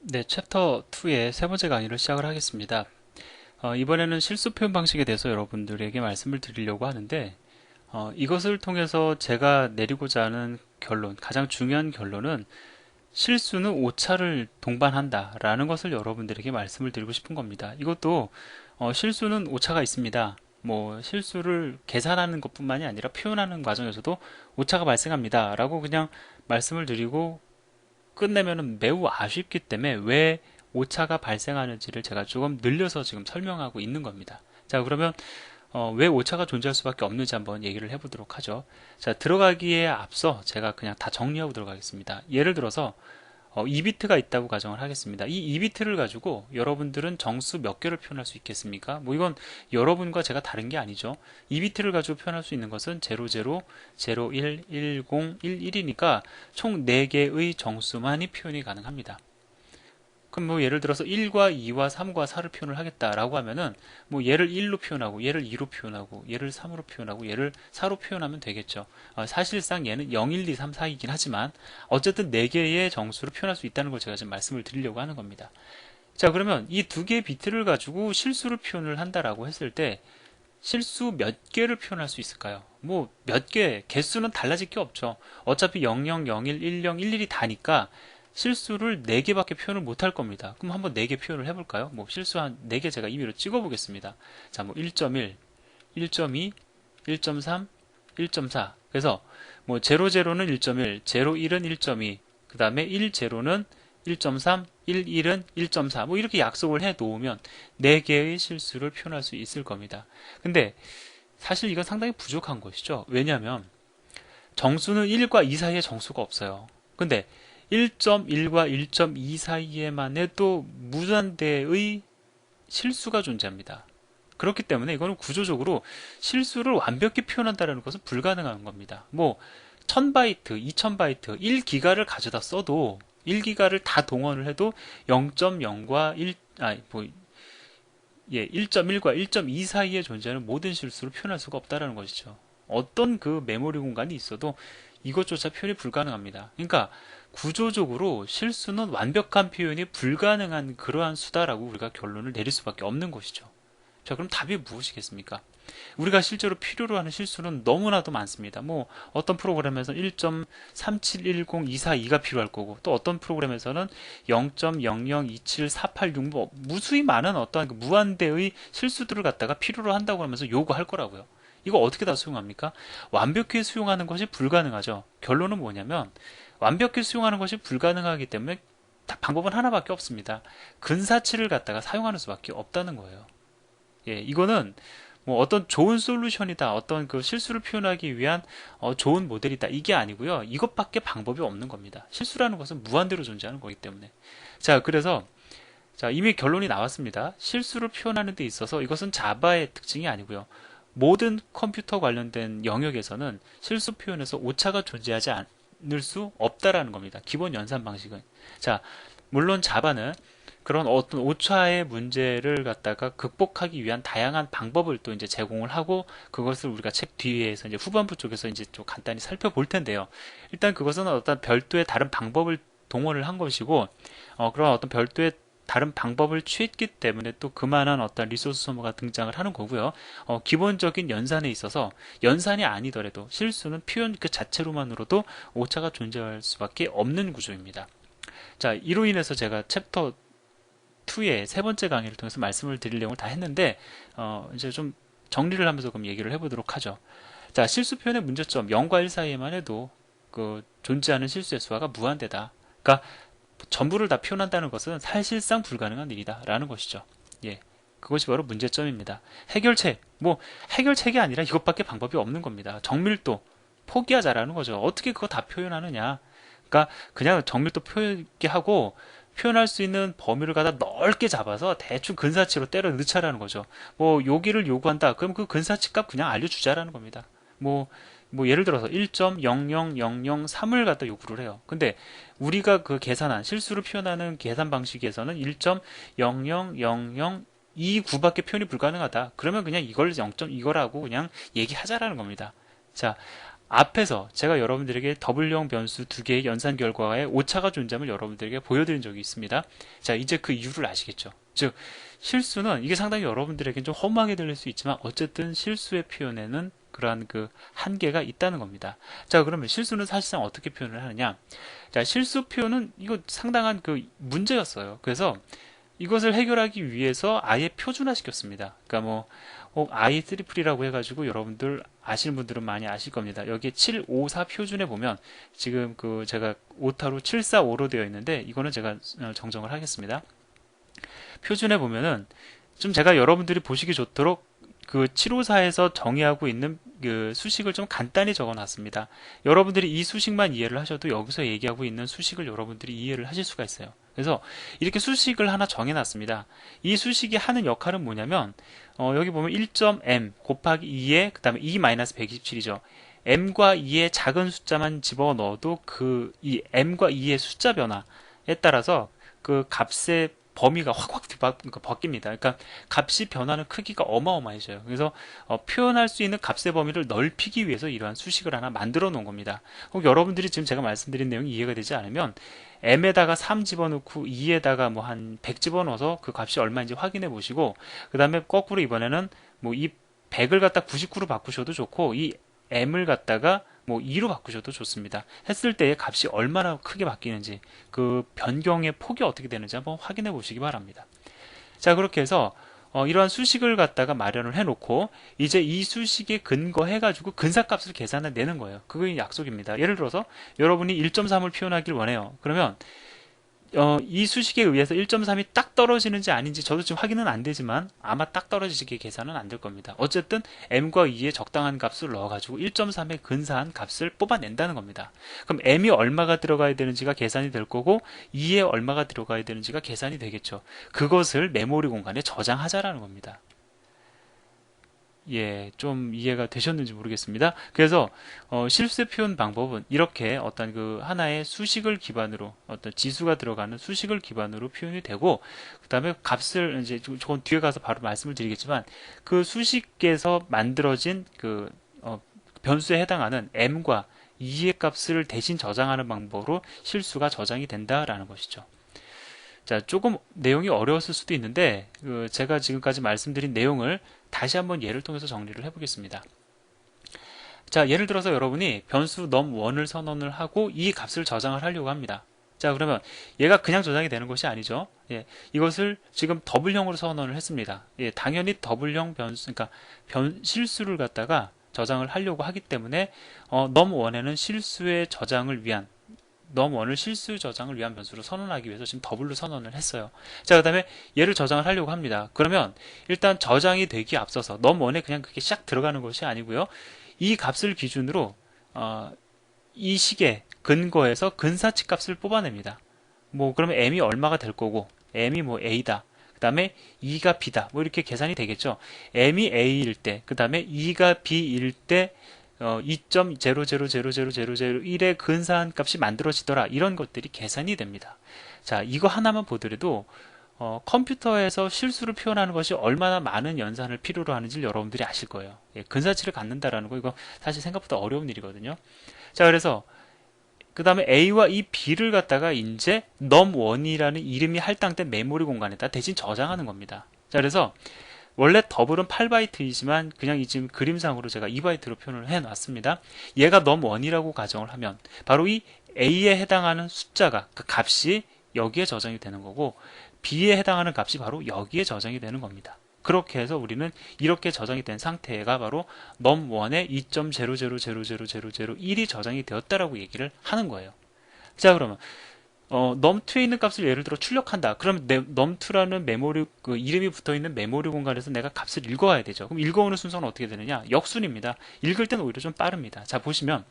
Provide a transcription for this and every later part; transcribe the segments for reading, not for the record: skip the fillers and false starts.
네, 챕터 2의 세 번째 강의를 시작을 하겠습니다. 이번에는 실수 표현 방식에 대해서 여러분들에게 말씀을 드리려고 하는데, 이것을 통해서 제가 내리고자 하는 결론, 가장 중요한 결론은 실수는 오차를 동반한다라는 것을 여러분들에게 말씀을 드리고 싶은 겁니다. 이것도 실수는 오차가 있습니다. 뭐 실수를 계산하는 것뿐만이 아니라 표현하는 과정에서도 오차가 발생합니다라고 그냥 말씀을 드리고 끝내면은 매우 아쉽기 때문에 왜 오차가 발생하는지를 제가 조금 늘려서 지금 설명하고 있는 겁니다. 자, 그러면 왜 오차가 존재할 수밖에 없는지 한번 얘기를 해보도록 하죠. 자, 들어가기에 앞서 제가 그냥 다 정리하고 들어가겠습니다. 예를 들어서 2비트가 있다고 가정을 하겠습니다. 이 2비트를 가지고 여러분들은 정수 몇 개를 표현할 수 있겠습니까? 뭐 이건 여러분과 제가 다른 게 아니죠. 2비트를 가지고 표현할 수 있는 것은 00, 01, 10, 11이니까 총 4개의 정수만이 표현이 가능합니다. 그럼 뭐 예를 들어서 1과 2와 3과 4를 표현을 하겠다라고 하면은 뭐 얘를 1로 표현하고 얘를 2로 표현하고 얘를 3으로 표현하고 얘를 4로 표현하면 되겠죠. 사실상 얘는 0, 1, 2, 3, 4이긴 하지만 어쨌든 4개의 정수를 표현할 수 있다는 걸 제가 지금 말씀을 드리려고 하는 겁니다. 자, 그러면 이 2개의 비트를 가지고 실수를 표현을 한다라고 했을 때 실수 몇 개를 표현할 수 있을까요? 뭐 몇 개, 개수는 달라질 게 없죠. 어차피 00, 01, 10, 11이 다니까 실수를 4개밖에 표현을 못 할 겁니다. 그럼 한번 4개 표현을 해볼까요? 뭐 실수 한 4개 제가 임의로 찍어 보겠습니다. 자, 뭐 1.1, 1.2, 1.3, 1.4. 그래서 뭐 00는 1.1, 01은 1.2, 그 다음에 10는 1.3, 11은 1.4. 뭐 이렇게 약속을 해 놓으면 4개의 실수를 표현할 수 있을 겁니다. 근데 사실 이건 상당히 부족한 것이죠. 왜냐하면 정수는 1과 2 사이에 정수가 없어요. 근데 1.1과 1.2 사이에만 해도 무한대의 실수가 존재합니다. 그렇기 때문에 이거는 구조적으로 실수를 완벽히 표현한다는 것은 불가능한 겁니다. 뭐 1000바이트, 2000바이트, 1기가를 가져다 써도 1기가를 다 동원을 해도 0.0과 1, 뭐, 예, 1.1과 1.2 사이에 존재하는 모든 실수를 표현할 수가 없다는 것이죠. 어떤 그 메모리 공간이 있어도 이것조차 표현이 불가능합니다. 그러니까 구조적으로 실수는 완벽한 표현이 불가능한 그러한 수다라고 우리가 결론을 내릴 수밖에 없는 것이죠. 자, 그럼 답이 무엇이겠습니까? 우리가 실제로 필요로 하는 실수는 너무나도 많습니다. 뭐 어떤 프로그램에서 1.3710242가 필요할 거고 또 어떤 프로그램에서는 0.00274866 뭐 무수히 많은 어떠한 그 무한대의 실수들을 갖다가 필요로 한다고 하면서 요구할 거라고요. 이거 어떻게 다 수용합니까? 완벽히 수용하는 것이 불가능하죠. 결론은 뭐냐면 완벽히 수용하는 것이 불가능하기 때문에 방법은 하나밖에 없습니다. 근사치를 갖다가 사용하는 수밖에 없다는 거예요. 예, 이거는 뭐 어떤 좋은 솔루션이다, 어떤 그 실수를 표현하기 위한 좋은 모델이다, 이게 아니고요. 이것밖에 방법이 없는 겁니다. 실수라는 것은 무한대로 존재하는 거기 때문에. 자, 그래서 자, 이미 결론이 나왔습니다. 실수를 표현하는 데 있어서 이것은 자바의 특징이 아니고요. 모든 컴퓨터 관련된 영역에서는 실수 표현에서 오차가 존재하지 않을 수 없다라는 겁니다. 기본 연산 방식은. 자, 물론 자바는 그런 어떤 오차의 문제를 갖다가 극복하기 위한 다양한 방법을 또 이제 제공을 하고 그것을 우리가 책 뒤에서 이제 후반부 쪽에서 이제 좀 간단히 살펴볼 텐데요. 일단 그것은 어떤 별도의 다른 방법을 동원을 한 것이고 그런 어떤 별도의 다른 방법을 취했기 때문에 또 그만한 어떤 리소스 소모가 등장을 하는 거고요. 기본적인 연산에 있어서 연산이 아니더라도 실수는 표현 그 자체로만으로도 오차가 존재할 수밖에 없는 구조입니다. 자, 이로 인해서 제가 챕터 2의 세 번째 강의를 통해서 말씀을 드릴 내용을 다 했는데 이제 좀 정리를 하면서 그럼 얘기를 해보도록 하죠. 자, 실수 표현의 문제점 0과 1 사이에만 해도 그 존재하는 실수의 수가 무한대다. 그러니까 전부를 다 표현한다는 것은 사실상 불가능한 일이다라는 것이죠. 예. 그것이 바로 문제점입니다. 해결책, 뭐 해결책이 아니라 이것밖에 방법이 없는 겁니다. 정밀도 포기하자라는 거죠. 어떻게 그거 다 표현하느냐? 그러니까 그냥 정밀도 표기하고 표현할 수 있는 범위를 갖다 넓게 잡아서 대충 근사치로 때려 넣자라는 거죠. 뭐 여기를 요구한다. 그럼 그 근사치 값 그냥 알려주자라는 겁니다. 뭐 예를 들어서 1.00003을 갖다 요구를 해요. 근데 우리가 그 계산한 실수를 표현하는 계산 방식에서는 1.000029밖에 표현이 불가능하다. 그러면 그냥 이걸 0. 이거라고 그냥 얘기하자라는 겁니다. 자, 앞에서 제가 여러분들에게 더블형 변수 두 개의 연산 결과에 오차가 존재함을 여러분들에게 보여드린 적이 있습니다. 자, 이제 그 이유를 아시겠죠? 즉, 실수는 이게 상당히 여러분들에겐 좀 험하게 들릴 수 있지만 어쨌든 실수의 표현에는 그러한 그 한계가 있다는 겁니다. 자, 그러면 실수는 사실상 어떻게 표현을 하느냐? 자, 실수 표현은 이거 상당한 그 문제였어요. 그래서 이것을 해결하기 위해서 아예 표준화시켰습니다. 그러니까 뭐 i3이라고 해가지고 여러분들 아시는 분들은 많이 아실 겁니다. 여기 754 표준에 보면 지금 그 제가 오타로 745로 되어 있는데 이거는 제가 정정을 하겠습니다. 표준에 보면은 좀 제가 여러분들이 보시기 좋도록 그 754에서 정의하고 있는 그 수식을 좀 간단히 적어 놨습니다. 여러분들이 이 수식만 이해를 하셔도 여기서 얘기하고 있는 수식을 여러분들이 이해를 하실 수가 있어요. 그래서 이렇게 수식을 하나 정해 놨습니다. 이 수식이 하는 역할은 뭐냐면 여기 보면 1.m 곱하기 2에 그 다음에 2-127이죠. m과 2의 작은 숫자만 집어넣어도 그 이 m과 2의 숫자 변화에 따라서 그 값의 범위가 확확 바뀝니다. 그러니까 값이 변하는 크기가 어마어마해져요. 그래서 표현할 수 있는 값의 범위를 넓히기 위해서 이러한 수식을 하나 만들어 놓은 겁니다. 혹 여러분들이 지금 제가 말씀드린 내용이 이해가 되지 않으면 m에다가 3 집어넣고 2에다가 뭐 한 100 집어넣어서 그 값이 얼마인지 확인해 보시고 그 다음에 거꾸로 이번에는 뭐 이 100을 갖다 99로 바꾸셔도 좋고 이 m을 갖다가 뭐 2로 바꾸셔도 좋습니다. 했을 때의 값이 얼마나 크게 바뀌는지 그 변경의 폭이 어떻게 되는지 한번 확인해 보시기 바랍니다. 자, 그렇게 해서 이러한 수식을 갖다가 마련을 해놓고 이제 이 수식에 근거해 가지고 근사값을 계산해 내는 거예요. 그게 약속입니다. 예를 들어서 여러분이 1.3을 표현하길 원해요. 그러면 이 수식에 의해서 1.3이 딱 떨어지는지 아닌지 저도 지금 확인은 안 되지만 아마 딱 떨어지게 계산은 안 될 겁니다. 어쨌든 m과 2의 적당한 값을 넣어가지고 1.3의 근사한 값을 뽑아낸다는 겁니다. 그럼 m이 얼마가 들어가야 되는지가 계산이 될 거고 2에 얼마가 들어가야 되는지가 계산이 되겠죠. 그것을 메모리 공간에 저장하자라는 겁니다. 예, 좀 이해가 되셨는지 모르겠습니다. 그래서 실수 표현 방법은 이렇게 어떤 그 하나의 수식을 기반으로 어떤 지수가 들어가는 수식을 기반으로 표현이 되고 그 다음에 값을 이제 조금 뒤에 가서 바로 말씀을 드리겠지만 그 수식에서 만들어진 그 변수에 해당하는 m과 2의 값을 대신 저장하는 방법으로 실수가 저장이 된다라는 것이죠. 자, 조금 내용이 어려웠을 수도 있는데 제가 지금까지 말씀드린 내용을 다시 한번 예를 통해서 정리를 해보겠습니다. 자, 예를 들어서 여러분이 변수 num1을 선언을 하고 이 값을 저장을 하려고 합니다. 자, 그러면 얘가 그냥 저장이 되는 것이 아니죠. 예, 이것을 지금 더블형으로 선언을 했습니다. 예, 당연히 더블형 변수, 그러니까 실수를 갖다가 저장을 하려고 하기 때문에 num1에는 실수의 저장을 위한 num1을 실수 저장을 위한 변수로 선언하기 위해서 지금 더블로 선언을 했어요. 자, 그 다음에 얘를 저장을 하려고 합니다. 그러면 일단 저장이 되기에 앞서서 num1에 그냥 그게 샥 들어가는 것이 아니고요. 이 값을 기준으로 이 식의 근거에서 근사치 값을 뽑아냅니다. 뭐 그러면 m이 얼마가 될 거고 m이 뭐 a다. 그 다음에 2가 b다. 뭐 이렇게 계산이 되겠죠. m이 a일 때, 그 다음에 2가 b일 때 2.0000001의 근사한 값이 만들어지더라. 이런 것들이 계산이 됩니다. 자, 이거 하나만 보더라도 컴퓨터에서 실수를 표현하는 것이 얼마나 많은 연산을 필요로 하는지 여러분들이 아실 거예요. 예, 근사치를 갖는다라는 거 이거 사실 생각보다 어려운 일이거든요. 자, 그래서 그 다음에 A와 이 B를 갖다가 이제 num1이라는 이름이 할당된 메모리 공간에다 대신 저장하는 겁니다. 자, 그래서 원래 더블은 8바이트이지만 그냥 이 지금 그림상으로 제가 2바이트로 표현을 해 놨습니다. 얘가 num1이라고 가정을 하면 바로 이 A에 해당하는 숫자가 그 값이 여기에 저장이 되는 거고 B에 해당하는 값이 바로 여기에 저장이 되는 겁니다. 그렇게 해서 우리는 이렇게 저장이 된 상태가 바로 num1에 2.0000001이 저장이 되었다라고 얘기를 하는 거예요. 자, 그러면 num2에 있는 값을 예를 들어 출력한다. 그럼 num2라는 메모리 그 이름이 붙어있는 메모리 공간에서 내가 값을 읽어와야 되죠. 그럼 읽어오는 순서는 어떻게 되느냐? 역순입니다. 읽을 때는 오히려 좀 빠릅니다. 자, 보시면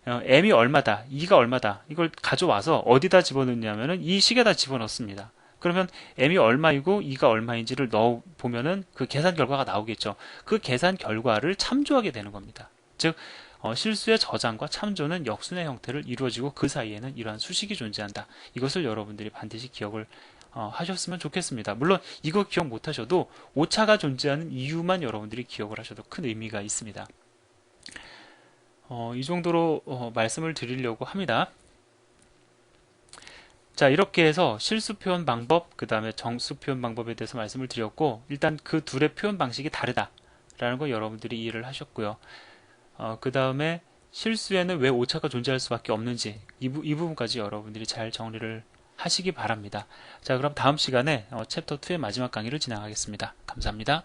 m이 얼마다, 2가 얼마다 이걸 가져와서 어디다 집어넣냐면은 이 식에다 집어넣습니다. 그러면 m이 얼마이고 2가 얼마인지를 넣어 보면은 그 계산 결과가 나오겠죠. 그 계산 결과를 참조하게 되는 겁니다. 즉 실수의 저장과 참조는 역순의 형태를 이루어지고 그 사이에는 이러한 수식이 존재한다. 이것을 여러분들이 반드시 기억을 하셨으면 좋겠습니다. 물론 이거 기억 못하셔도 오차가 존재하는 이유만 여러분들이 기억을 하셔도 큰 의미가 있습니다. 이 정도로 말씀을 드리려고 합니다. 자, 이렇게 해서 실수 표현 방법, 그 다음에 정수 표현 방법에 대해서 말씀을 드렸고, 일단 그 둘의 표현 방식이 다르다라는 거 여러분들이 이해를 하셨고요. 그 다음에 실수에는 왜 오차가 존재할 수밖에 없는지 이 부분까지 여러분들이 잘 정리를 하시기 바랍니다. 자, 그럼 다음 시간에 챕터 2의 마지막 강의를 진행하겠습니다. 감사합니다.